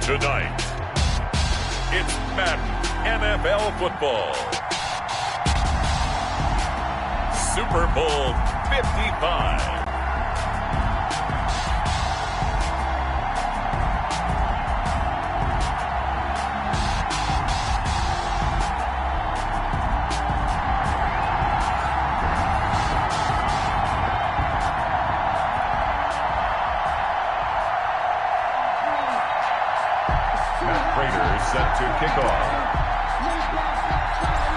Tonight, it's Madden NFL football. Super Bowl 55. Set to kick off.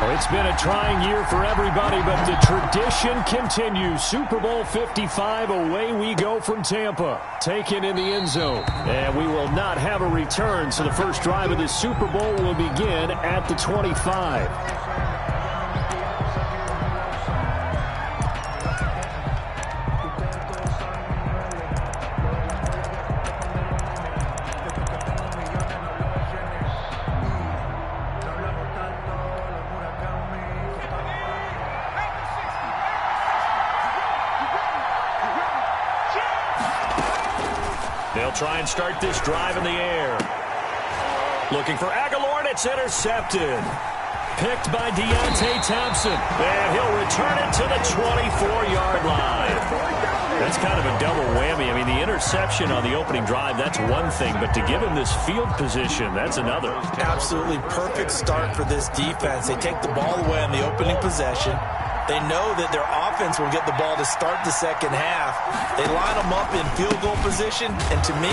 Well, it's been a trying year for everybody, but the tradition continues. Super Bowl 55, away we go from Tampa. Taken in the end zone. And we will not have a return, so the first drive of the Super Bowl will begin at the 25. They'll try and start this drive in the air. Looking for Aguilar, and it's intercepted. Picked by Deontay Thompson. And he'll return it to the 24-yard line. That's kind of a double whammy. I mean, the interception on the opening drive, that's one thing. But to give him this field position, that's another. Absolutely perfect start for this defense. They take the ball away on the opening possession. They know that their offense will get the ball to start the second half. They line them up in field goal position, and to me,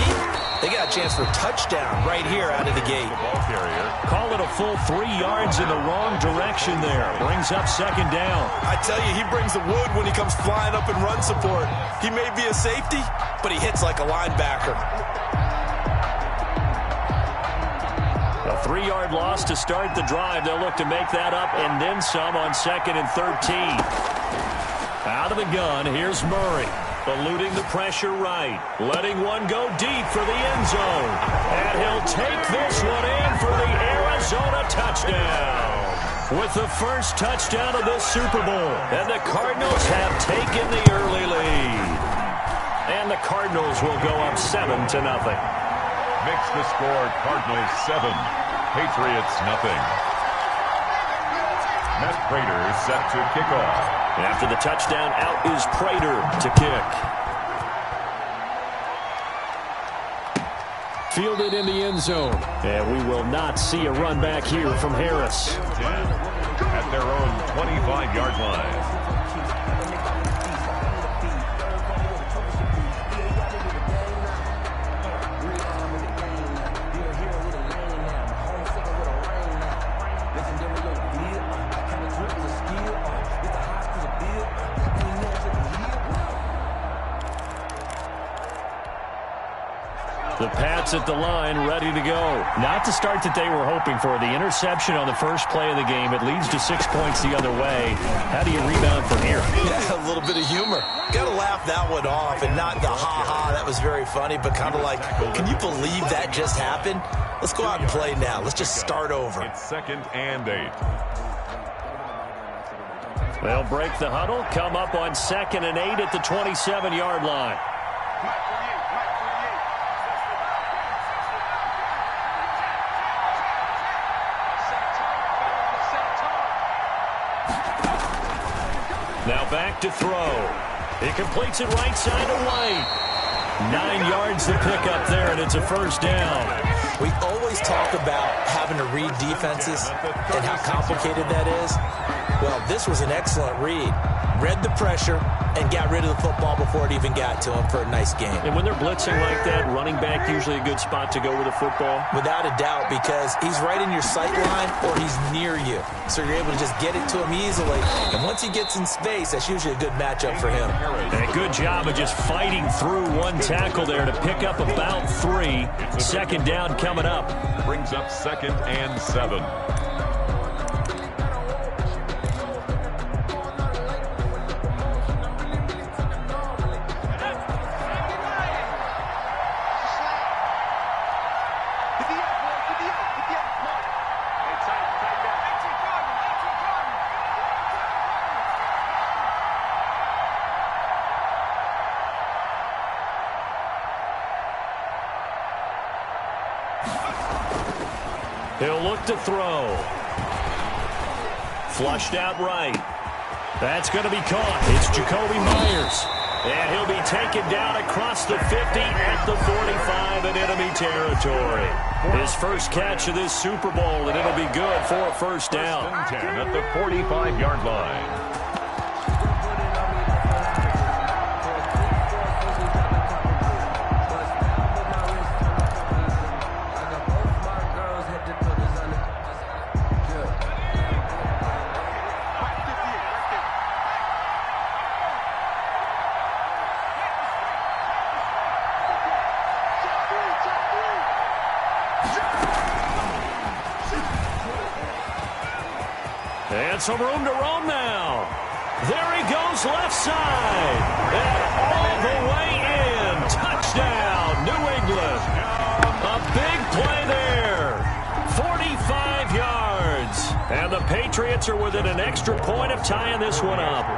they got a chance for a touchdown right here out of the gate. Ball carrier. Call it a full 3 yards in the wrong direction there. Brings up second down. I tell you, he brings the wood when he comes flying up in run support. He may be a safety, but he hits like a linebacker. A 3-yard loss to start the drive. They'll look to make that up and then some on 2nd and 13. Out of the gun, here's Murray. Eluding the pressure right. Letting one go deep for the end zone. And he'll take this one in for the Arizona touchdown. With the first touchdown of this Super Bowl. And the Cardinals have taken the early lead. And the Cardinals will go up 7-0. Makes the score Cardinals 7, Patriots nothing. Matt Prater set to kick off. After the touchdown, out is Prater to kick. Fielded in the end zone. And we will not see a run back here from Harris. 10 at their own 25-yard line. The Pats at the line, ready to go. Not the start that they were hoping for. The interception on the first play of the game. It leads to 6 points the other way. How do you rebound from here? Yeah, a little bit of humor. Got to laugh that one off, and not the ha-ha, that was very funny, but kind of like, can you believe that just happened? Let's go out and play now. Let's just start over. It's 2nd and 8. They'll break the huddle, come up on 2nd and 8 at the 27-yard line. Now back to throw. He completes it right side to White. 9 yards to pick up there, and it's a first down. We always talk about having to read defenses and how complicated that is. Well, this was an excellent read. Read the pressure and got rid of the football before it even got to him for a nice game. And when they're blitzing like that, running back usually a good spot to go with the football? Without a doubt, because he's right in your sight line or he's near you. So you're able to just get it to him easily. And once he gets in space, that's usually a good matchup for him. And a good job of just fighting through one tackle there to pick up about 3. Second down coming up. Brings up 2nd and 7. He'll look to throw. Flushed out right. That's going to be caught. It's Jacoby Myers. And he'll be taken down across the 50 at the 45 in enemy territory. His first catch of this Super Bowl, and it'll be good for a first down. 10 at the 45-yard line. And some room to roam now. There he goes left side. And all the way in. Touchdown, New England. A big play there. 45 yards. And the Patriots are within an extra point of tying this one up.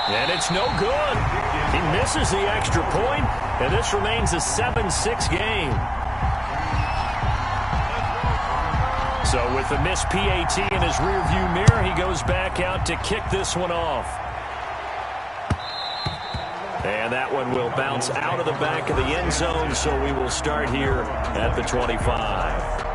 And it's no good. He misses the extra point, and this remains a 7-6 game. So with the missed PAT in his rearview mirror, he goes back out to kick this one off. And that one will bounce out of the back of the end zone, so we will start here at the 25.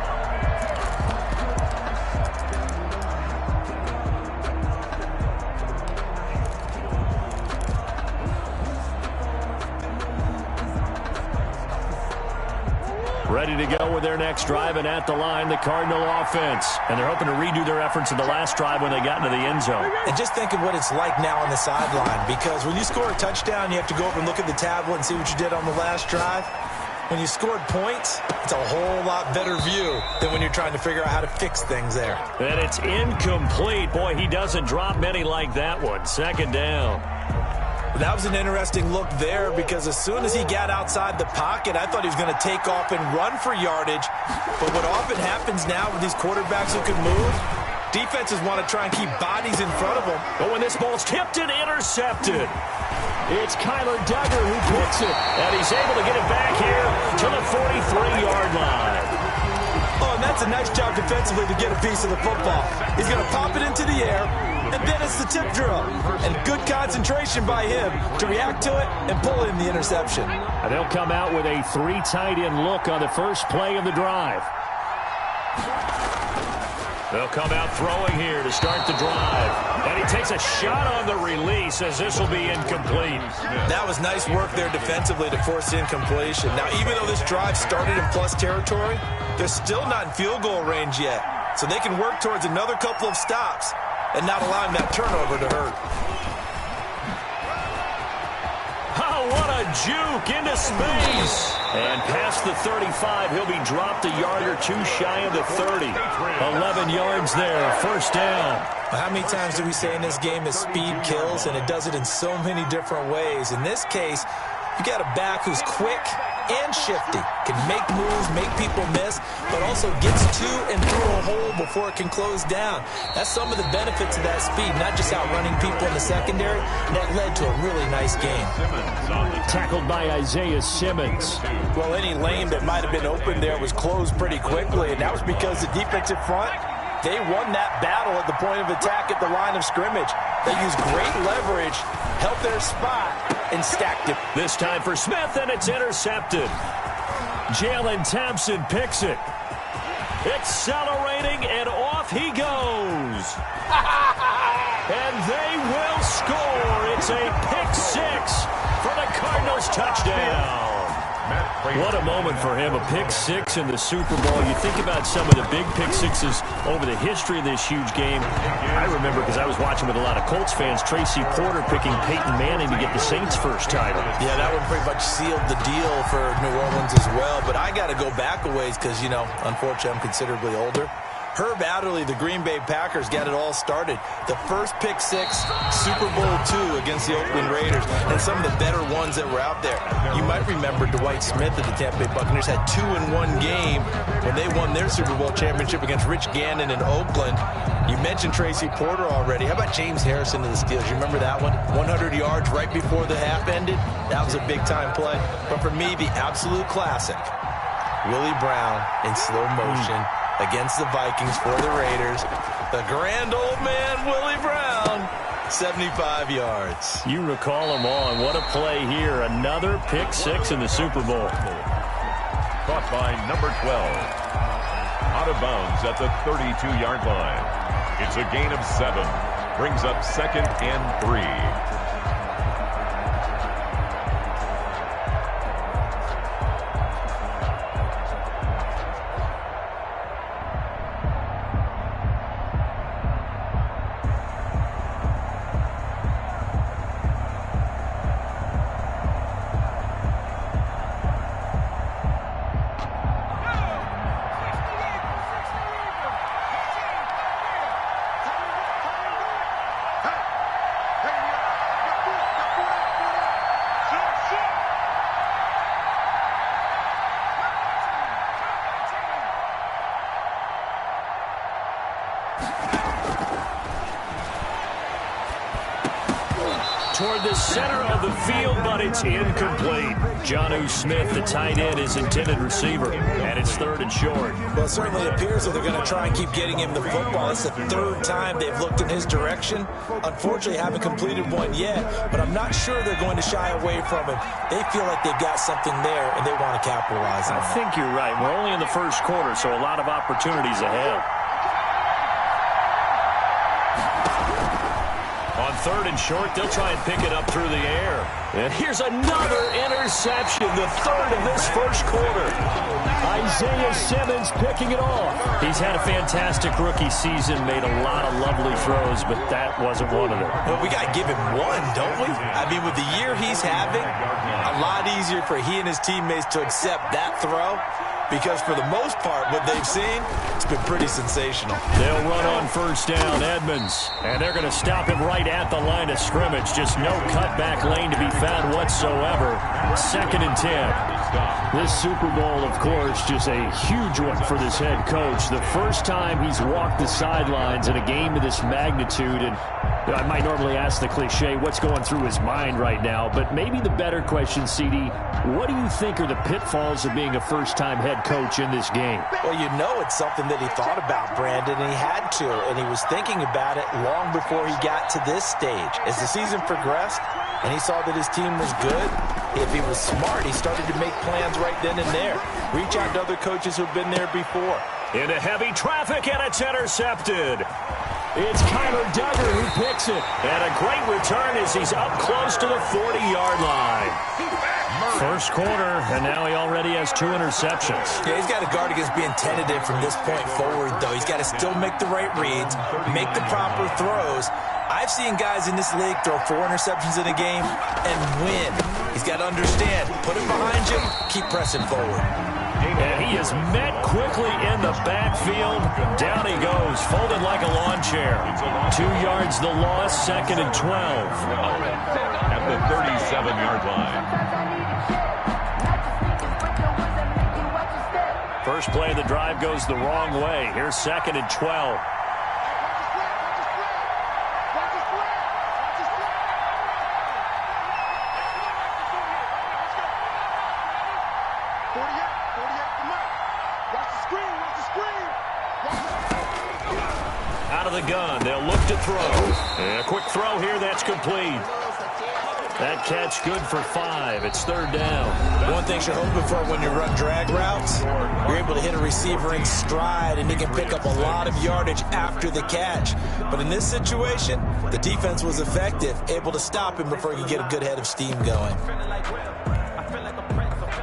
Ready to go with their next drive, and at the line, the Cardinal offense. And they're hoping to redo their efforts in the last drive when they got into the end zone. And just think of what it's like now on the sideline, because when you score a touchdown, you have to go over and look at the tablet and see what you did on the last drive. When you scored points, it's a whole lot better view than when you're trying to figure out how to fix things there. And it's incomplete. Boy, he doesn't drop many like that one. Second down. That was an interesting look there, because as soon as he got outside the pocket, I thought he was going to take off and run for yardage. But what often happens now with these quarterbacks who can move, defenses want to try and keep bodies in front of them. But when this ball's tipped and intercepted, it's Kyler Duggar who picks it. And he's able to get it back here to the 43-yard line. Oh, and that's a nice job defensively to get a piece of the football. He's going to pop it into the air, And then it's the tip drill. And good concentration by him to react to it and pull in the interception. And they'll come out with a 3 tight end look on the first play of the drive. They'll come out throwing here to start the drive. And he takes a shot on the release as this will be incomplete. That was nice work there defensively to force the incompletion. Now, even though this drive started in plus territory, they're still not in field goal range yet. So they can work towards another couple of stops and not allowing that turnover to hurt. Oh, what a juke into space. And past the 35, he'll be dropped a yard or two shy of the 30. 11 yards there, first down. How many times do we say in this game that speed kills, and it does it in so many different ways? In this case, you got a back who's quick and shifty, can make moves, make people miss, but also gets to and through a hole before it can close down. That's some of the benefits of that speed, not just outrunning people in the secondary. That led to a really nice game. Tackled by Isaiah Simmons. Well, any lane that might have been open there was closed pretty quickly, and that was because the defensive front, they won that battle at the point of attack at the line of scrimmage. They used great leverage, held their spot, and stacked it. This time for Smith, and it's intercepted. Jalen Thompson picks it. Accelerating, and off he goes. And they will score. It's a pick six for the Cardinals touchdown. What a moment for him, a pick six in the Super Bowl. You think about some of the big pick sixes over the history of this huge game. I remember, because I was watching with a lot of Colts fans, Tracy Porter picking Peyton Manning to get the Saints' first title. Yeah, that one pretty much sealed the deal for New Orleans as well. But I got to go back a ways because, you know, unfortunately I'm considerably older. Herb Adderley, the Green Bay Packers, got it all started. The first pick six, Super Bowl II against the Oakland Raiders, and some of the better ones that were out there. You might remember Dwight Smith of the Tampa Bay Buccaneers had 2-in-1 game when they won their Super Bowl championship against Rich Gannon in Oakland. You mentioned Tracy Porter already. How about James Harrison of the Steelers? You remember that one? 100 yards right before the half ended. That was a big-time play. But for me, the absolute classic, Willie Brown in slow motion against the Vikings for the Raiders. The grand old man, Willie Brown, 75 yards. You recall them all, and what a play here. Another pick six in the Super Bowl. Caught by number 12. Out of bounds at the 32-yard line. It's a gain of 7. Brings up 2nd and 3. Toward the center of the field, but it's incomplete. Jonnu Smith, the tight end, is intended receiver, and it's 3rd and short. Well, it certainly appears that they're going to try and keep getting him the football. It's the 3rd time they've looked in his direction. Unfortunately, haven't completed one yet, but I'm not sure they're going to shy away from him. They feel like they've got something there, and they want to capitalize on it. I think you're right. We're only in the first quarter, so a lot of opportunities ahead. On 3rd and short, they'll try and pick it up through the air. And here's another interception, the 3rd of this first quarter. Isaiah Simmons picking it off. He's had a fantastic rookie season, made a lot of lovely throws, but that wasn't one of them. Well, we got to give him one, don't we? I mean, with the year he's having, a lot easier for he and his teammates to accept that throw. Because for the most part, what they've seen, it's been pretty sensational. They'll run on first down, Edmonds. And they're going to stop him right at the line of scrimmage. Just no cutback lane to be found whatsoever. 2nd and 10. This Super Bowl, of course, just a huge one for this head coach. The first time he's walked the sidelines in a game of this magnitude. And I might normally ask the cliche, what's going through his mind right now, but maybe the better question, CD, what do you think are the pitfalls of being a first-time head coach in this game? Well, you know it's something that he thought about, Brandon, and he had to, and he was thinking about it long before he got to this stage. As the season progressed and he saw that his team was good, if he was smart, he started to make plans right then and there. Reach out to other coaches who've been there before. Into heavy traffic, and it's intercepted. It's Kyler Duggar who picks it. And a great return as he's up close to the 40-yard line. First quarter, and now he already has 2 interceptions. Yeah, he's got to guard against being tentative from this point forward, though. He's got to still make the right reads, make the proper throws. I've seen guys in this league throw 4 interceptions in a game and win. He's got to understand, put it behind you, keep pressing forward. And he is met quickly in the backfield. Down he goes, folded like a lawn chair. 2 yards the loss, 2nd and 12. At the 37-yard line. First play of the drive goes the wrong way. Here's 2nd and 12. Out of the gun, they'll look to throw. And a quick throw here, that's complete. That catch good for 5. It's 3rd down. One thing you're hoping for when you run drag routes, you're able to hit a receiver in stride, and he can pick up a lot of yardage after the catch. But in this situation, the defense was effective, able to stop him before he could get a good head of steam going.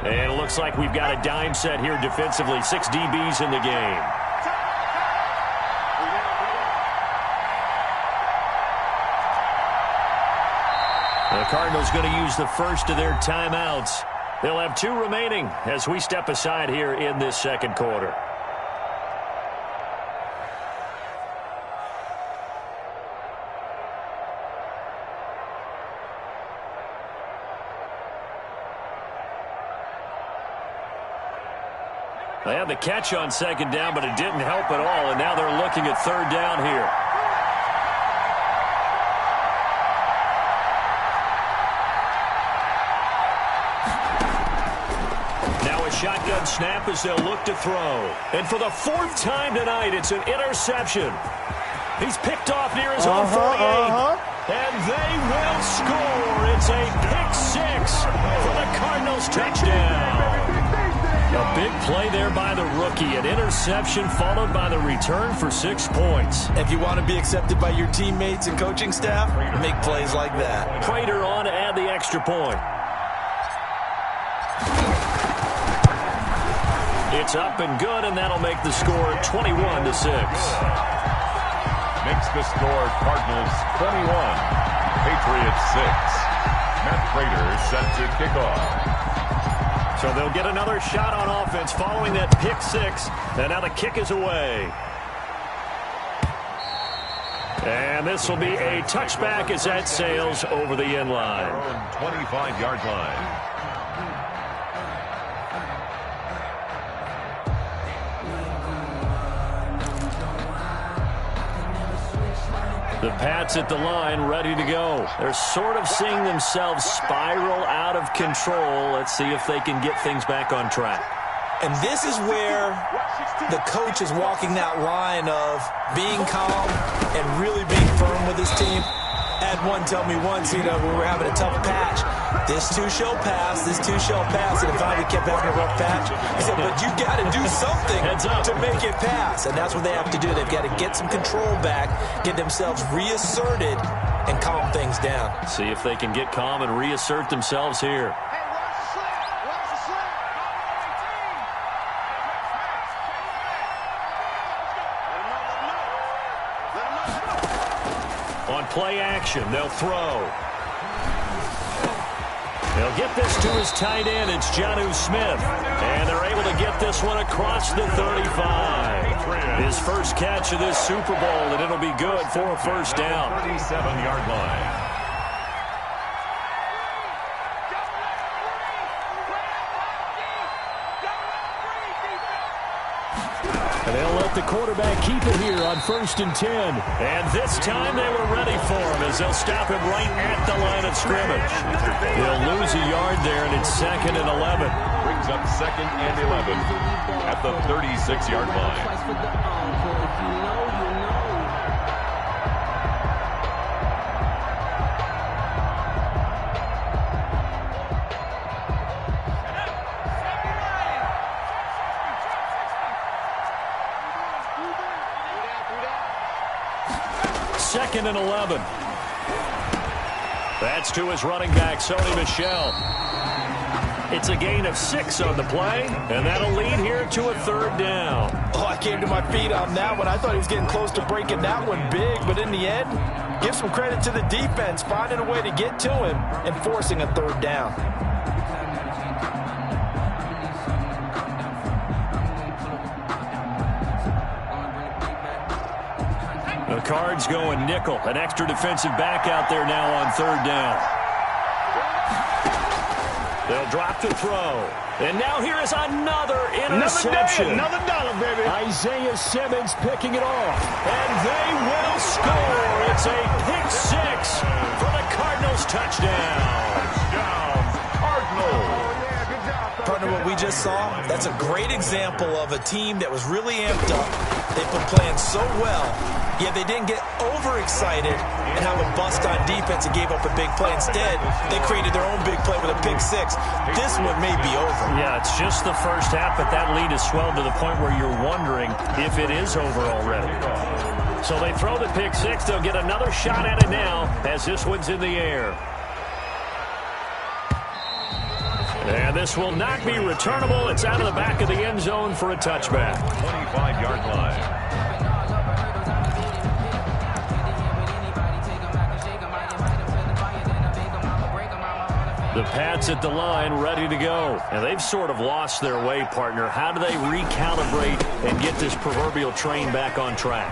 And it looks like we've got a dime set here defensively. 6 DBs in the game. The Cardinals going to use the first of their timeouts. They'll have 2 remaining as we step aside here in this second quarter. They had the catch on 2nd down, but it didn't help at all, and now they're looking at 3rd down here. Shotgun snap as they'll look to throw. And for the 4th time tonight, it's an interception. He's picked off near his own 48. And they will score. It's a pick 6 for the Cardinals touchdown. A big play there by the rookie. An interception followed by the return for 6 points. If you want to be accepted by your teammates and coaching staff, make plays like that. Prater on to add the extra point. It's up and good, and that'll make the score 21-6. Makes the score Cardinals 21, Patriots 6. Matt Prater set to kick off. So they'll get another shot on offense following that pick 6, and now the kick is away. And this will be a touchback as that sails over the end line. 25-yard line. The Pats at the line, ready to go. They're sort of seeing themselves spiral out of control. Let's see if they can get things back on track. And this is where the coach is walking that line of being calm and really being firm with his team. Had one tell me once, when we were having a tough patch, this too shall pass, this too shall pass, and if I kept having a rough patch, he said, but you got to do something to make it pass, and that's what they have to do. They've got to get some control back, get themselves reasserted, and calm things down. See if they can get calm and reassert themselves here. On play action, they'll throw. They'll get this to his tight end. It's Jonnu Smith. And they're able to get this one across the 35. His first catch of this Super Bowl, and it'll be good for a first down. 37-yard line. And they'll let the quarterback keep it here on 1st and 10. And this time they were ready for him as they'll stop him right at the line of scrimmage. They'll lose a yard there, and it's 2nd and 11. Brings up 2nd and 11 at the 36-yard line. Second and 11. That's to his running back, Sony Michel. It's a gain of 6 on the play, and that'll lead here to a 3rd down. Oh, I came to my feet on that one. I thought he was getting close to breaking that one big, but in the end, give some credit to the defense, finding a way to get to him and forcing a 3rd down. The Cards going nickel. An extra defensive back out there now on 3rd down. They'll drop the throw. And now here is another interception. Another dollar, baby. Isaiah Simmons picking it off. And they will score. It's a pick 6 for the Cardinals touchdown. Partner, what we just saw, that's a great example of a team that was really amped up. They've been playing so well, yet they didn't get overexcited and have a bust on defense and gave up a big play. Instead, they created their own big play with a pick 6. This one may be over. Yeah, it's just the first half, but that lead has swelled to the point where you're wondering if it is over already. So they throw the pick 6. They'll get another shot at it now as this one's in the air. And this will not be returnable. It's out of the back of the end zone for a touchback. 25-yard line. The Pats at the line, ready to go. And they've sort of lost their way, partner. How do they recalibrate and get this proverbial train back on track?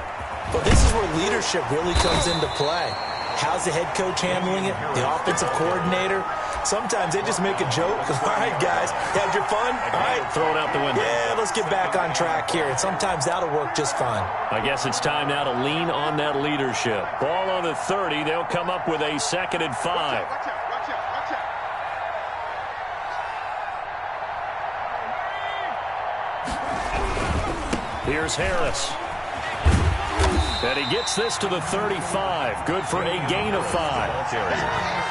But this is where leadership really comes into play. How's the head coach handling it? The offensive coordinator? Sometimes they just make a joke. All right, guys, had your fun? All right. Throw it out the window. Yeah, let's get back on track here. And sometimes that'll work just fine. I guess it's time now to lean on that leadership. Ball on the 30. They'll come up with a 2nd and 5. Here's Harris. And he gets this to the 35. Good for a gain of 5.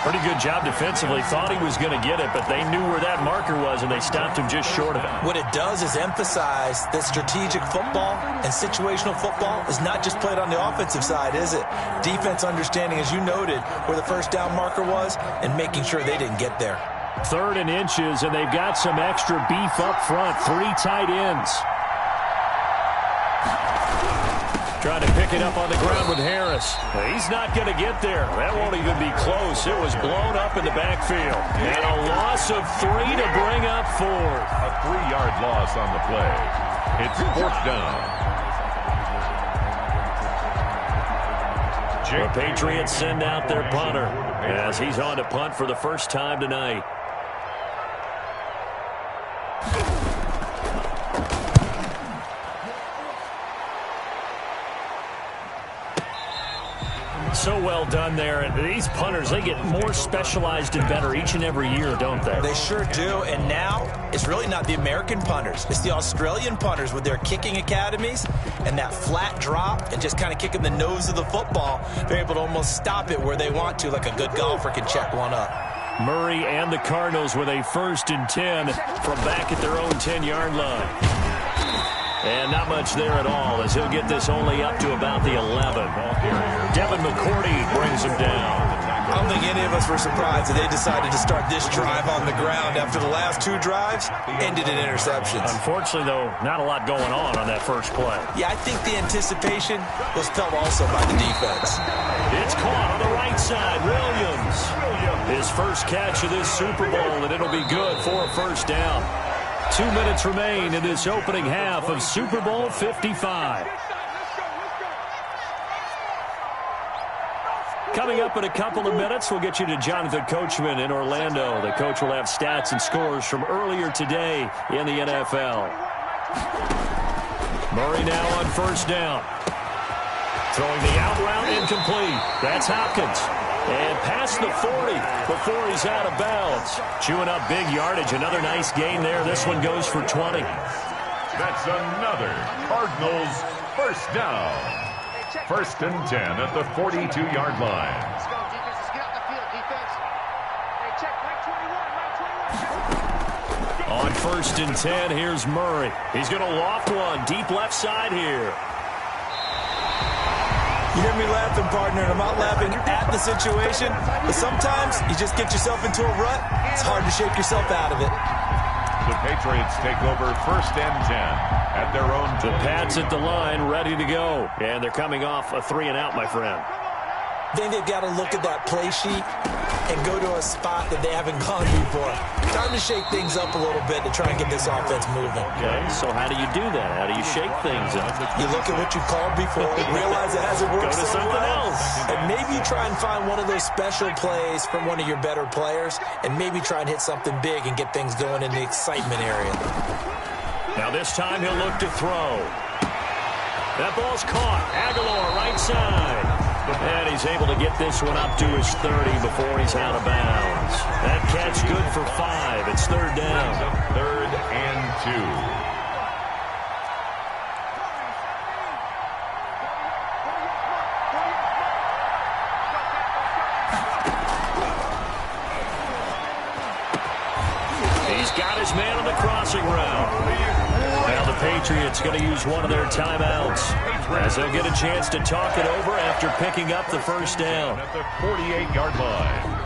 Pretty good job defensively. Thought he was going to get it, but they knew where that marker was, and they stopped him just short of it. What it does is emphasize that strategic football and situational football is not just played on the offensive side, is it? Defense understanding, as you noted, where the first down marker was and making sure they didn't get there. 3rd and inches, and they've got some extra beef up front. 3 tight ends. Trying to pick it up on the ground with Harris. He's not going to get there. That won't even be close. It was blown up in the backfield. And a loss of 3 to bring up 4. A 3-yard loss on the play. It's 4th down. The Patriots send out their punter as he's on to punt for the first time tonight. So well done there. And these punters, they get more specialized and better each and every year, don't they? They sure do. And now it's really not the American punters. It's the Australian punters with their kicking academies and that flat drop and just kind of kicking the nose of the football. They're able to almost stop it where they want to, like a good golfer can check one up. Murray and the Cardinals with a 1st and 10 from back at their own 10-yard line. And not much there at all as he'll get this only up to about the 11. Devin McCourty brings him down. I don't think any of us were surprised that they decided to start this drive on the ground after the last 2 drives ended in interceptions. Unfortunately, though, not a lot going on that first play. Yeah, I think the anticipation was felt also by the defense. It's caught on the right side. Williams. His first catch of this Super Bowl, and it'll be good for a 1st down. 2 minutes remain in this opening half of Super Bowl 55. Coming up in a couple of minutes, we'll get you to Jonathan Coachman in Orlando. The coach will have stats and scores from earlier today in the NFL. Murray now on first down. Throwing the out route incomplete. That's Hopkins. And past the 40 before he's out of bounds. Chewing up big yardage. Another nice gain there. This one goes for 20. That's another Cardinals first down. 1st and 10 at the 42-yard line. Let's go, defense. Let's get out the field, defense. Hey, check, right 21, right 21. On 1st and 10, here's Murray. He's going to loft one deep left side here. You hear me laughing, partner, and I'm not laughing at the situation, but sometimes you just get yourself into a rut. It's hard to shake yourself out of it. The Patriots take over 1st and 10 at their own. The Pats at the line, ready to go. And they're coming off a 3-and-out, my friend. I think they've got to look at that play sheet and go to a spot that they haven't gone before. Time to shake things up a little bit to try and get this offense moving. Okay, so how do you do that? How do you shake things up? You look at what you called before, realize it hasn't worked Go to so something well, else. and maybe you try and find one of those special plays from one of your better players, and maybe try and hit something big and get things going in the excitement area. Now this time he'll look to throw. That ball's caught. Aguilar right side. And he's able to get this one up to his 30 before he's out of bounds. That catch good for 5. It's 3rd down. 3rd and 2. He's got his man on the crossing route. Now the Patriots going to use one of their timeouts as they'll get a chance to talk it over after picking up the first down. At the 48-yard line.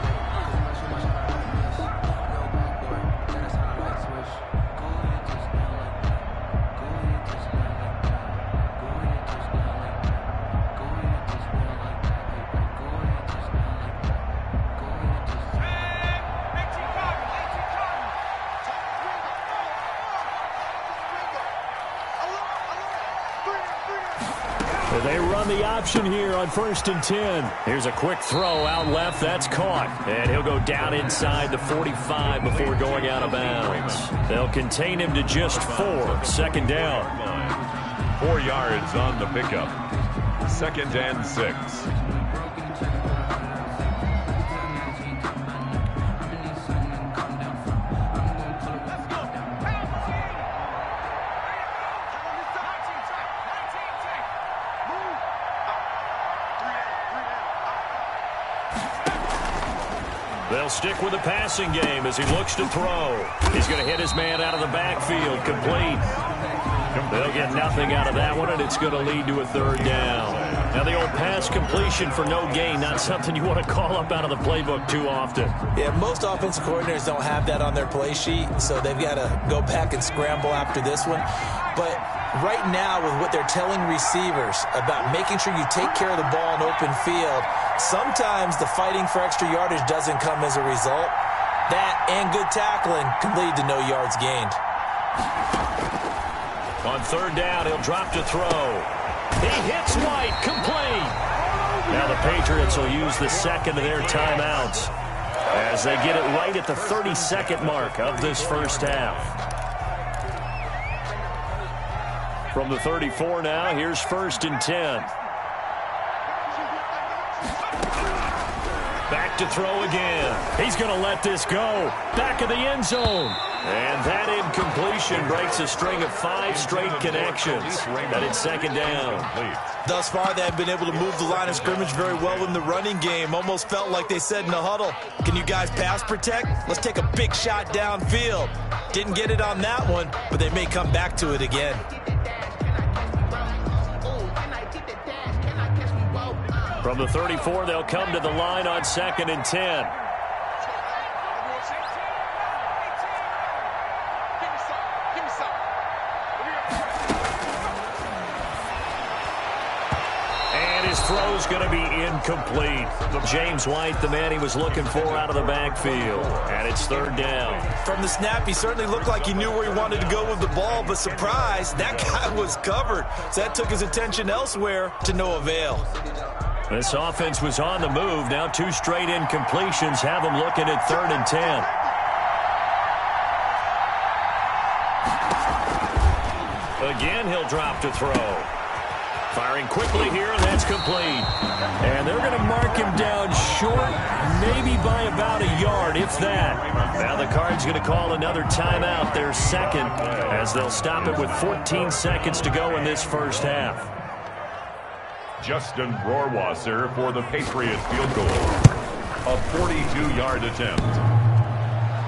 They run the option here on 1st and 10. Here's a quick throw out left. That's caught. And he'll go down inside the 45 before going out of bounds. They'll contain him to just 4. 2nd down. 4 yards on the pickup. 2nd and 6. They'll stick with the passing game as he looks to throw. He's going to hit his man out of the backfield. Complete. They'll get nothing out of that one, and it's going to lead to a 3rd down. Now the old pass completion for no gain, not something you want to call up out of the playbook too often. Yeah, most offensive coordinators don't have that on their play sheet, so they've got to go back and scramble after this one. But right now, with what they're telling receivers about making sure you take care of the ball in open field, sometimes the fighting for extra yardage doesn't come as a result. That and good tackling can lead to no yards gained. On 3rd down, he'll drop to throw. He hits White, complete. Now the Patriots will use the 2nd of their timeouts as they get it right at the 32nd mark of this first half. From the 34 now, here's 1st and 10. Back to throw again. He's going to let this go. Back of the end zone. And that incompletion breaks a string of 5 straight connections. And it's 2nd down. Thus far, they have been able to move the line of scrimmage very well in the running game. Almost felt like they said in the huddle, can you guys pass protect? Let's take a big shot downfield. Didn't get it on that one, but they may come back to it again. From the 34, they'll come to the line on 2nd and 10. And his throw's going to be incomplete. James White, the man he was looking for out of the backfield. And it's 3rd down. From the snap, he certainly looked like he knew where he wanted to go with the ball, but surprise, that guy was covered. So that took his attention elsewhere to no avail. This offense was on the move. Now 2 straight incompletions have them looking at 3rd and 10. Again, he'll drop to throw. Firing quickly here, and that's complete. And they're going to mark him down short, maybe by about a yard, if that. Now the Cards going to call another timeout, their second, as they'll stop it with 14 seconds to go in this first half. Justin Rohrwasser for the Patriots field goal. A 42-yard attempt.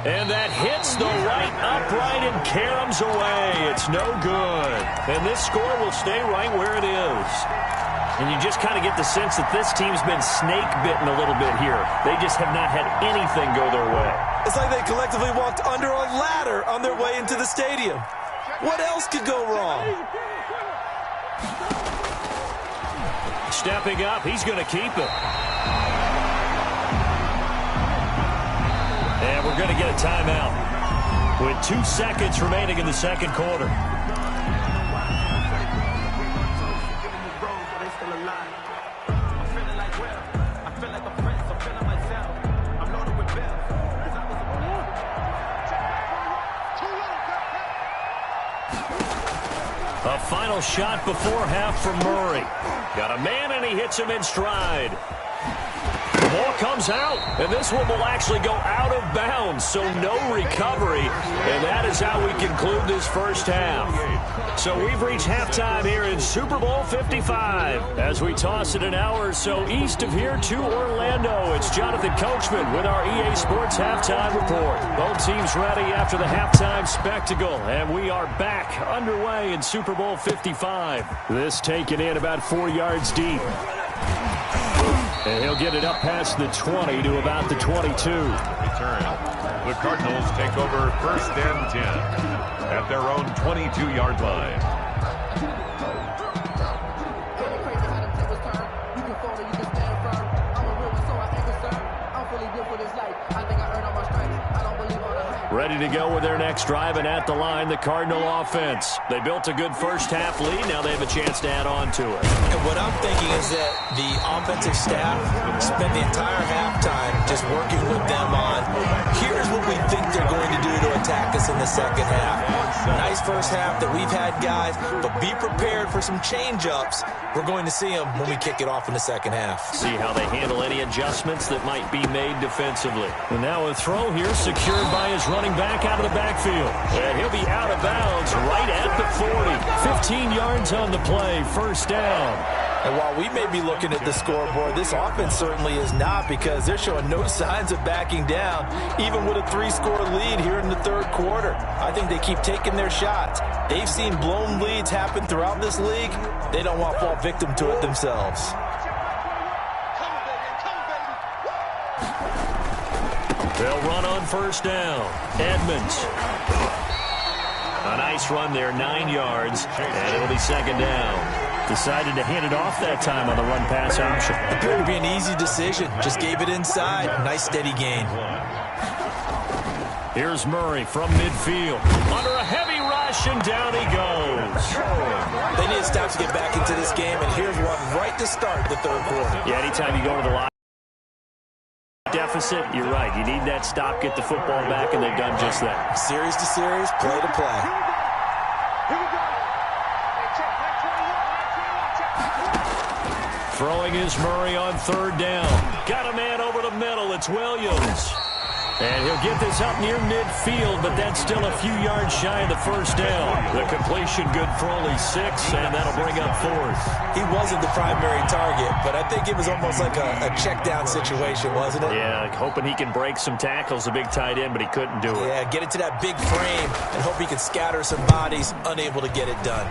And that hits the right upright and caroms away. It's no good. And this score will stay right where it is. And you just kind of get the sense that this team's been snake-bitten a little bit here. They just have not had anything go their way. It's like they collectively walked under a ladder on their way into the stadium. What else could go wrong? Stepping up, he's going to keep it. And we're going to get a timeout with 2 seconds remaining in the second quarter. A final shot before half from Murray. Got a man, and he hits him in stride. The ball comes out, and this one will actually go out of bounds, so no recovery. And that is how we conclude this first half. So we've reached halftime here in Super Bowl 55. As we toss it an hour or so east of here to Orlando, it's Jonathan Coachman with our EA Sports Halftime Report. Both teams ready after the halftime spectacle, and we are back underway in Super Bowl 55. This taken in about 4 yards deep. And he'll get it up past the 20 to about the 22. Return. The Cardinals take over first and 10 at their own 22-yard line. Ready to go with their next drive, and at the line, the Cardinal offense. They built a good first-half lead. Now they have a chance to add on to it. And what I'm thinking is that the offensive staff spent the entire halftime just working with them on, here's what we think they're going to do to attack us in the second half. Nice first half that we've had, guys, but be prepared for some change-ups. We're going to see them when we kick it off in the second half. See how they handle any adjustments that might be made defensively. And now a throw here secured by his running back out of the backfield. And he'll be out of bounds right at the 40. 15 yards on the play, first down. And while we may be looking at the scoreboard, this offense certainly is not, because they're showing no signs of backing down, even with a 3-score lead here in the third quarter. I think they keep taking their shots. They've seen blown leads happen throughout this league. They don't want to fall victim to it themselves. They'll run on first down. Edmonds. A nice run there, 9 yards, and it'll be second down. Decided to hand it off that time on the run-pass option. Appeared to be an easy decision. Just gave it inside. Nice steady gain. Here's Murray from midfield. Under a heavy rush, and down he goes. They need to stop to get back into this game, and here's one right to start the third quarter. Yeah, anytime you go to the line deficit, you're right. You need that stop, get the football back, and they've done just that. Series to series, play to play. Throwing is Murray on third down. Got a man over the middle. It's Williams. And he'll get this up near midfield, but that's still a few yards shy of the first down. The completion good for only 6, and that'll bring up fourth. He wasn't the primary target, but I think it was almost like a check down situation, wasn't it? Yeah, hoping he can break some tackles, a big tight end, but he couldn't do it. Yeah, get it to that big frame and hope he can scatter some bodies, unable to get it done.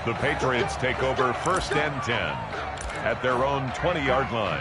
The Patriots take over first and 10 at their own 20-yard line.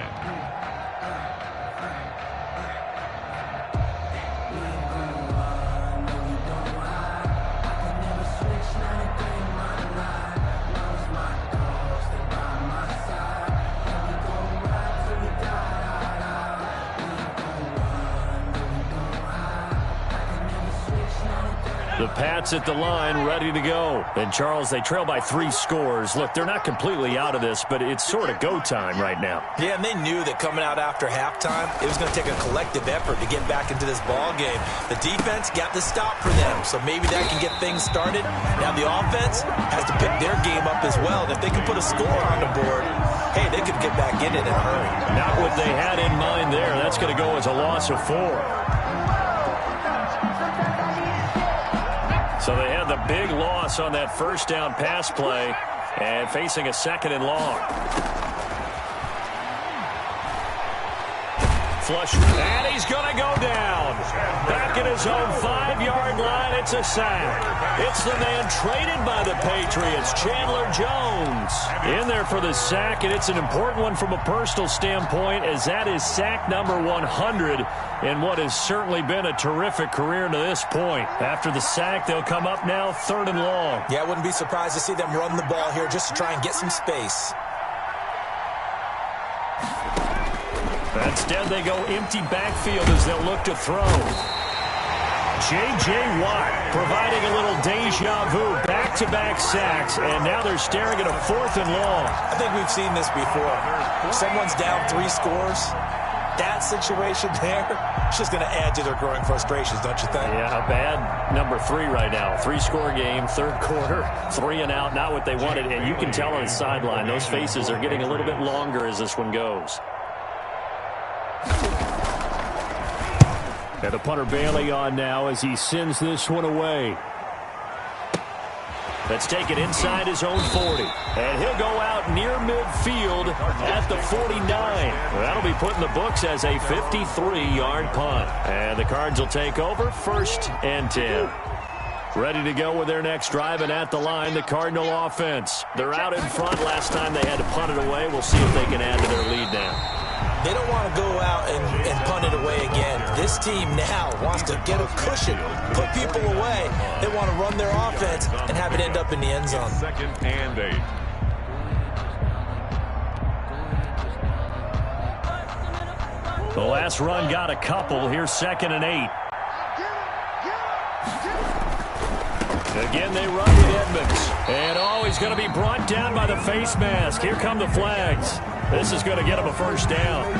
The Pats at the line, ready to go. And, Charles, they trail by 3 scores. Look, they're not completely out of this, but it's sort of go time right now. Yeah, and they knew that coming out after halftime, it was going to take a collective effort to get back into this ball game. The defense got the stop for them, so maybe that can get things started. Now the offense has to pick their game up as well. And if they can put a score on the board, hey, they could get back in it in a hurry. Not what they had in mind there. That's going to go as a loss of 4. So they had the big loss on that first down pass play and facing a 2nd and long. Flush, and he's going to go down. Back at his own 5-yard line, it's a sack. It's the man traded by the Patriots, Chandler Jones. In there for the sack, and it's an important one from a personal standpoint, as that is sack number 100 in what has certainly been a terrific career to this point. After the sack, they'll come up now 3rd and long. Yeah, I wouldn't be surprised to see them run the ball here just to try and get some space. Instead, they go empty backfield as they'll look to throw. J.J. Watt providing a little deja vu. Back-to-back sacks, and now they're staring at a 4th and long. I think we've seen this before. Someone's down 3 scores. That situation there, it's just going to add to their growing frustrations, don't you think? Yeah, a bad number 3 right now. 3-score game, 3rd quarter, 3 and out, not what they wanted. And you can tell on the sideline, those faces are getting a little bit longer as this one goes. And the punter Bailey on now as he sends this one away. Let's take it inside his own 40. And he'll go out near midfield at the 49. That'll be put in the books as a 53-yard punt. And the Cards will take over 1st and 10. Ready to go with their next drive, and at the line, the Cardinal offense. They're out in front. Last time they had to punt it away. We'll see if they can add to their lead now. They don't want to go out and punt it away again. This team now wants to get a cushion, put people away. They want to run their offense and have it end up in the end zone. 2nd and 8. The last run got a couple. Here's 2nd and 8. Again, they run with Edmonds. And he's going to be brought down by the face mask. Here come the flags. This is going to get him a 1st down.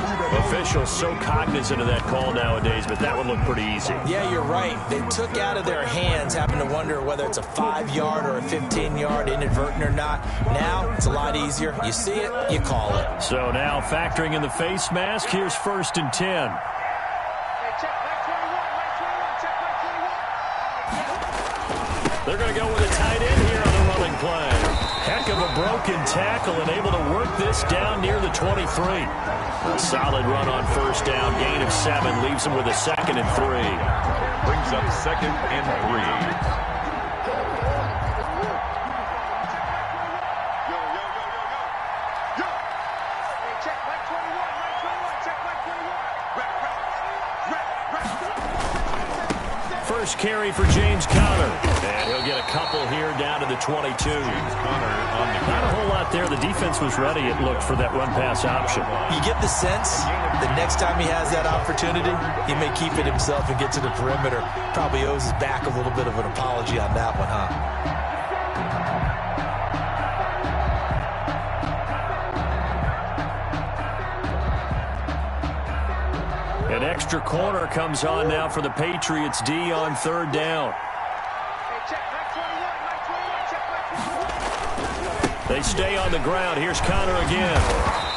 Officials so cognizant of that call nowadays, but that would look pretty easy. Yeah, you're right. They took out of their hands, having to wonder whether it's a 5-yard or a 15-yard, inadvertent or not. Now, it's a lot easier. You see it, you call it. So now, factoring in the face mask, here's 1st and 10. They're going to go with a tight end here on the running play. Heck of a broken tackle and able to work this down near the 23. A solid run on 1st down, gain of 7, leaves them with a 2nd and 3. Brings up 2nd and 3. First carry for James Conner. And he'll get a couple here down to the 22. Not a whole lot there. The defense was ready, it looked, for that run-pass option. You get the sense the next time he has that opportunity, he may keep it himself and get to the perimeter. Probably owes his back a little bit of an apology on that one, huh? An extra corner comes on now for the Patriots D on 3rd down. They stay on the ground. Here's Conner again.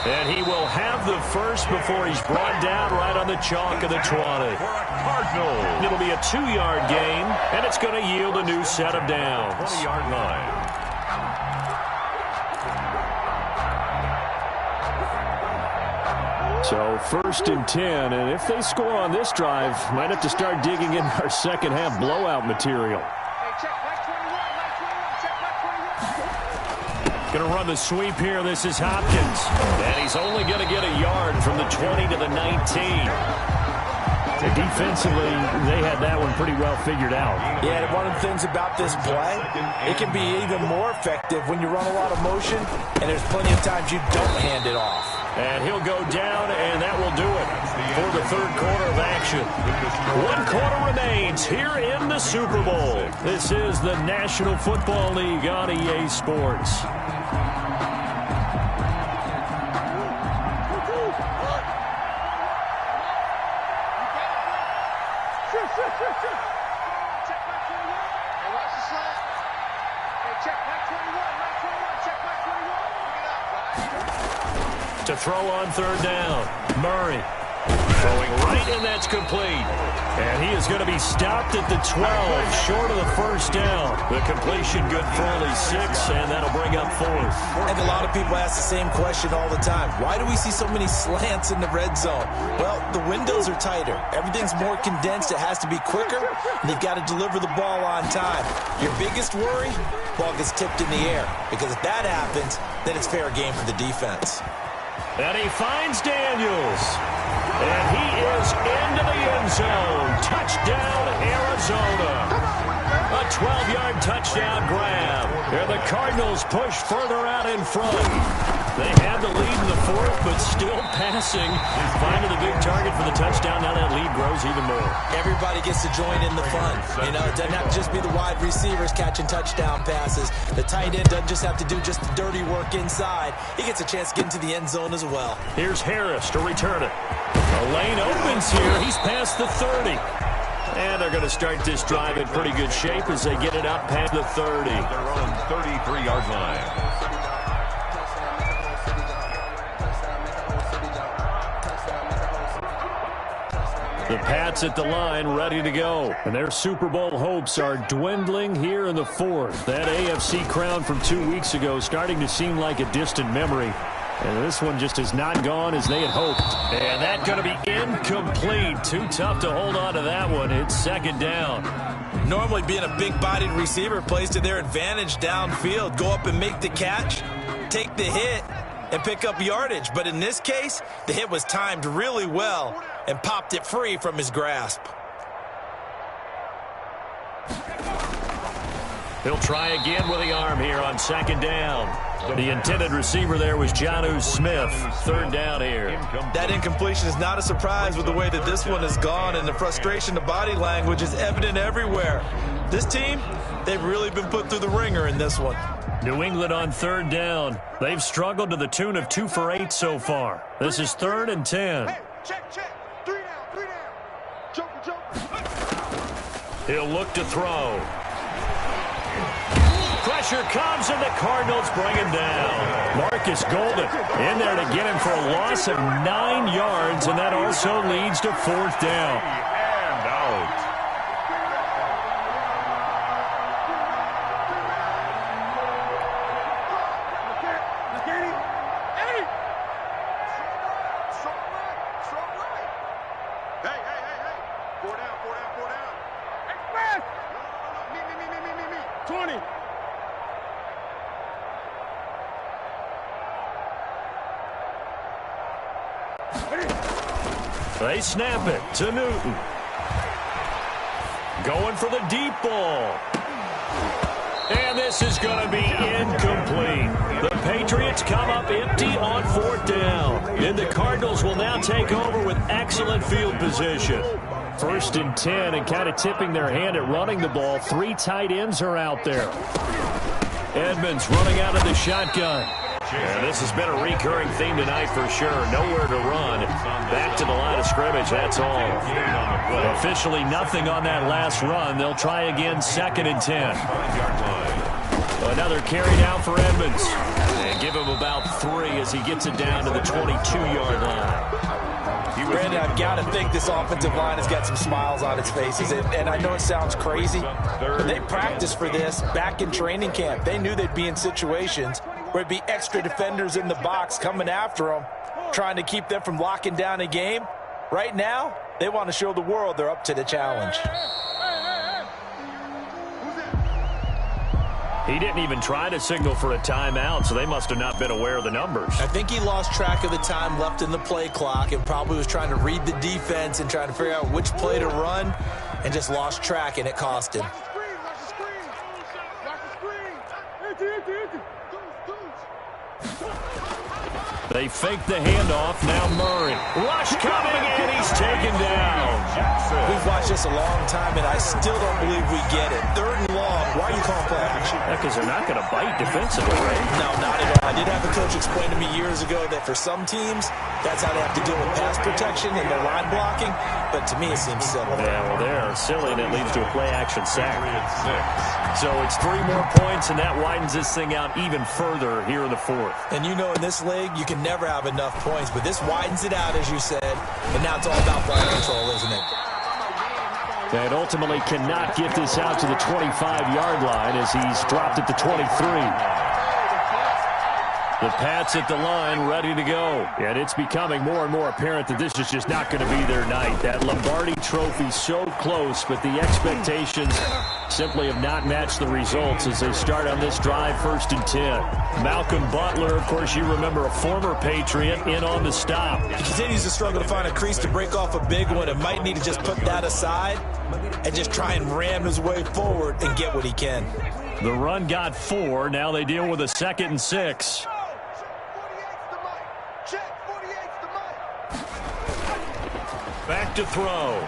And he will have the first before he's brought down right on the chalk of the 20. Cardinals. It'll be a 2-yard gain, and it's going to yield a new set of downs. 20-yard line. So 1st and 10, and if they score on this drive, might have to start digging in our second-half blowout material. Going to run the sweep here. This is Hopkins. And he's only going to get a yard from the 20 to the 19. Defensively, they had that one pretty well figured out. Yeah, and one of the things about this play, it can be even more effective when you run a lot of motion, and there's plenty of times you don't hand it off. And he'll go down, and that will do it for the third quarter of action. 1 quarter remains here in the Super Bowl. This is the National Football League on EA Sports. To throw on third down. Murray throwing right, and that's complete. And he is going to be stopped at the 12, short of the first down. The completion good for only 6, and that'll bring up 4th. And a lot of people ask the same question all the time. Why do we see so many slants in the red zone? Well, the windows are tighter. Everything's more condensed. It has to be quicker, and they've got to deliver the ball on time. Your biggest worry, ball gets tipped in the air. Because if that happens, then it's fair game for the defense. And he finds Daniels. And he is into the end zone. Touchdown, Arizona. A 12-yard touchdown grab. And the Cardinals push further out in front. They had the lead in the 4th, but still passing. Finding the big target for the touchdown. Now that lead grows even more. Everybody gets to join in the fun. You know, it doesn't have to just be the wide receivers catching touchdown passes. The tight end doesn't just have to do just the dirty work inside. He gets a chance to get into the end zone as well. Here's Harris to return it. The lane opens here. He's past the 30. And they're going to start this drive in pretty good shape as they get it up past the 30. Their own 33-yard line. The Pats at the line, ready to go. And their Super Bowl hopes are dwindling here in the 4th. That AFC crown from 2 weeks ago starting to seem like a distant memory. And this one just has not gone as they had hoped. And that's going to be incomplete. Too tough to hold on to that one. It's second down. Normally being a big-bodied receiver plays to their advantage downfield. Go up and make the catch, take the hit, and pick up yardage. But in this case, the hit was timed really well and popped it free from his grasp. He'll try again with the arm here on second down. The intended receiver there was Jonnu Smith. Third down here. That incompletion is not a surprise with the way that this one has gone, and the frustration, the body language is evident everywhere. This team, they've really been put through the ringer in this one. New England on third down. They've struggled to the tune of 2 for 8 so far. This is 3rd and 10. Hey, check. 3 down. Joker. He'll look to throw. Pressure comes, and the Cardinals bring him down. Marcus Golden in there to get him for a loss of 9 yards, and that also leads to 4th down. And out. They snap it to Newton. Going for the deep ball. And this is going to be incomplete. The Patriots come up empty on 4th down. And the Cardinals will now take over with excellent field position. 1st and 10, and kind of tipping their hand at running the ball. 3 tight ends are out there. Edmonds running out of the shotgun. And this has been a recurring theme tonight for sure. Nowhere to run. Back to the line of scrimmage, that's all. Officially nothing on that last run. They'll try again, 2nd and 10. Another carry down for Edmonds. And give him about 3 as he gets it down to the 22-yard line. Brandon, I've got to think this offensive line has got some smiles on its faces. And I know it sounds crazy, but they practiced for this back in training camp. They knew they'd be in situations where it'd be extra defenders in the box coming after them, trying to keep them from locking down a game. Right now, they want to show the world they're up to the challenge. He didn't even try to signal for a timeout, so they must have not been aware of the numbers. I think he lost track of the time left in the play clock and probably was trying to read the defense and trying to figure out which play to run and just lost track, and it cost him. They fake the handoff. Now Murray. Rush coming, and he's taken down. We've watched this a long time, and I still don't believe we get it. 3rd and long. Why are you calling play action? Because they're not going to bite defensively, right? No, not at all. I did have a coach explain to me years ago that for some teams, that's how they have to deal with pass protection and their line blocking. But to me, it seems silly. Yeah, well, they're silly, and it leads to a play-action sack. So it's 3 more points, and that widens this thing out even further here in the 4th. And you know, in this league, you can never have enough points, but this widens it out, as you said, and now it's all about ball control, isn't it? And ultimately cannot get this out to the 25-yard line as he's dropped at the 23. The Pats at the line, ready to go. And it's becoming more and more apparent that this is just not going to be their night. That Lombardi trophy so close, but the expectations simply have not matched the results as they start on this drive, 1st and 10. Malcolm Butler, of course, you remember, a former Patriot, in on the stop. He continues to struggle to find a crease to break off a big one and might need to just put that aside and just try and ram his way forward and get what he can. The run got 4. Now they deal with a 2nd and 6. Back to throw.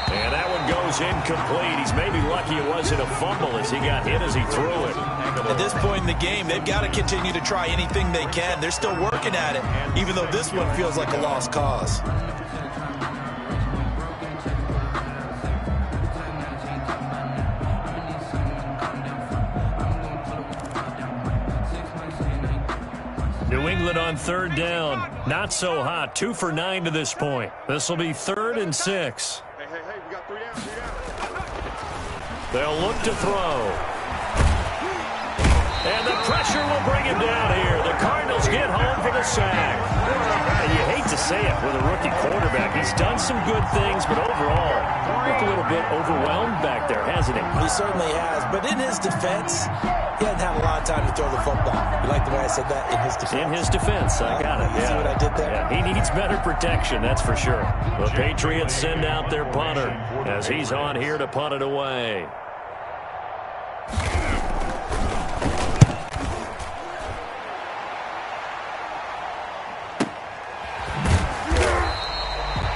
And that one goes incomplete. He's maybe lucky it wasn't a fumble as he got hit as he threw it. At this point in the game, they've got to continue to try anything they can. They're still working at it, even though this one feels like a lost cause. New England on 3rd down. Not so hot. 2 for 9 to this point. This will be 3rd and 6. Hey, we got 3 down. They'll look to throw. And the pressure will bring him down here. The Cardinals get home for the sack. And you hate to say it with a rookie quarterback. He's done some good things, but overall, looked a little bit overwhelmed back there, hasn't he? He certainly has. But in his defense, he hadn't had a lot of time to throw the football. You like the way I said that? In his defense. In his defense. I got it. You see what I did there? Yeah, he needs better protection, that's for sure. The Patriots send out their punter as he's on here to punt it away.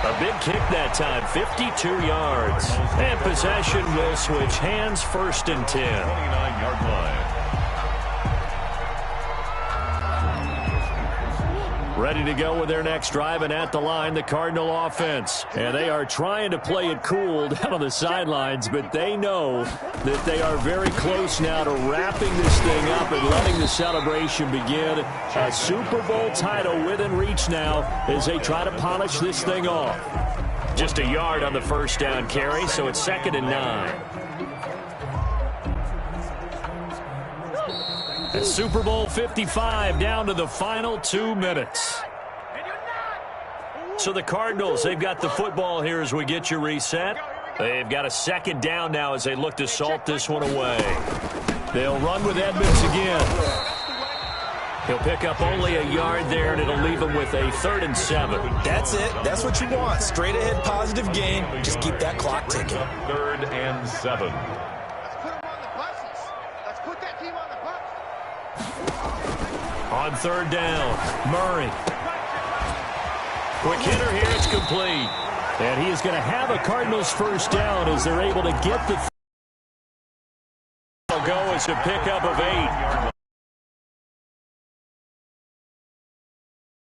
A big kick that time, 52 yards. And possession will switch hands, 1st and 10. 29-yard line. Ready to go with their next drive, and at the line, the Cardinal offense. And they are trying to play it cool down on the sidelines, but they know that they are very close now to wrapping this thing up and letting the celebration begin. A Super Bowl title within reach now as they try to polish this thing off. Just a yard on the 1st down carry, so it's 2nd and 9. And Super Bowl 55 down to the final 2 minutes. So the Cardinals, they've got the football here as we get you reset. They've got a 2nd down now as they look to salt this one away. They'll run with Edmonds again. He'll pick up only a yard there, and it'll leave him with a 3rd and 7. That's it. That's what you want. Straight ahead positive gain. Just keep that clock ticking. 3rd and 7. On 3rd down, Murray. Quick hitter here, it's complete. And he is going to have a Cardinals 1st down as they're able to get the go as a pickup of 8.